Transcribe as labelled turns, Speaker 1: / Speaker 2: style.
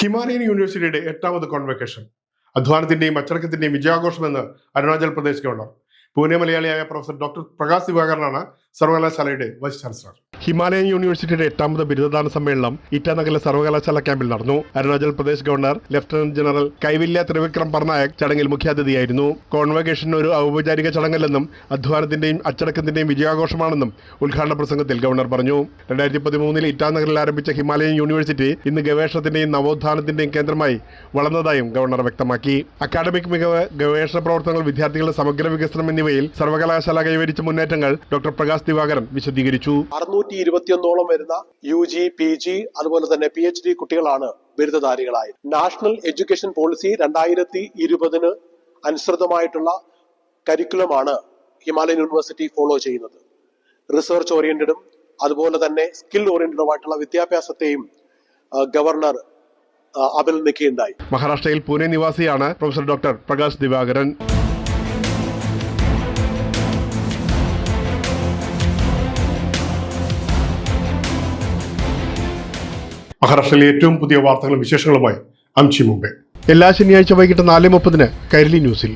Speaker 1: Himalayan യൂണിവേഴ്സിറ്റിയുടെ 8ാമത് convocation അധ്വാനത്തിന്റെയും അച്ചടക്കത്തിന്റെയും വിജയാഘോഷമെന്ന് Arunachal Pradesh governor Pune മലയാളിയായ professor doctor Prakash ദിവാകരനാണ് സർവകലാശാലയുടെ വൈസ് ചാൻസലർ. ഹിമാലയൻ യൂണിവേഴ്സിറ്റിയുടെ 8ാമത് ബിരുദദാന സമ്മേളനം ഇറ്റാനഗറിലെ സർവകലാശാല ക്യാമ്പിൽ നടന്നു. Arunachal Pradesh governor lieutenant general Kaivalya Trivikram Parnaik ചടങ്ങിൽ മുഖ്യാതിഥിയായിരുന്നു. കോൺവെക്കേഷൻ ഒരു ഔപചാരിക ചടങ്ങല്ലെന്നും അധ്വാനത്തിന്റെയും അച്ചടക്കത്തിന്റെയും വിജയാഘോഷമാണെന്നും ഉദ്ഘാടന പ്രസംഗത്തിൽ ഗവർണർ പറഞ്ഞു. 2013 ഇറ്റാനഗറിൽ ആരംഭിച്ച ഹിമാലയൻ യൂണിവേഴ്സിറ്റി ഇന്ന് ഗവേഷണത്തിന്റെയും നവോത്ഥാനത്തിന്റെയും കേന്ദ്രമായി വളർന്നതായും ഗവർണർ വ്യക്തമാക്കി. അക്കാഡമിക് മികവ്, ഗവേഷണ പ്രവർത്തനങ്ങൾ, വിദ്യാർത്ഥികളുടെ സമഗ്ര വികസനം എന്നിവയിൽ സർവകലാശാല കൈവരിച്ച മുന്നേറ്റങ്ങൾ ഡോക്ടർ പ്രകാശ് ദിവാകരൻ വിശദീകരിച്ചു.
Speaker 2: 621 വരുന്ന UG, PG അതുപോലെ തന്നെ PhD കുട്ടികളാണ് ബിരുദധാരികളായത്. നാഷണൽ എഡ്യൂക്കേഷൻ പോളിസി 2020 അനുസൃതമായിട്ടുള്ള കരിക്കുലമാണ് ഹിമാലയൻ യൂണിവേഴ്സിറ്റി ഫോളോ ചെയ്യുന്നത്. റിസർച്ച് ഓറിയന്റഡും അതുപോലെ തന്നെ സ്കിൽ ഓറിയന്റഡുമായിട്ടുള്ള വിദ്യാഭ്യാസത്തെയും ഗവർണർ അഭിനന്ദിക്കുകയുണ്ടായി.
Speaker 1: മഹാരാഷ്ട്രയിൽ പൂനെ നിവാസിയാണ് പ്രൊഫസർ ഡോക്ടർ പ്രകാശ് ദിവാകരൻ. മഹാരാഷ്ട്രയിലെ ഏറ്റവും പുതിയ വാർത്തകളും വിശേഷങ്ങളുമായി അംശി മുംബൈ. എല്ലാ ശനിയാഴ്ച വൈകിട്ട് 4:30 കൈരളി ന്യൂസിൽ.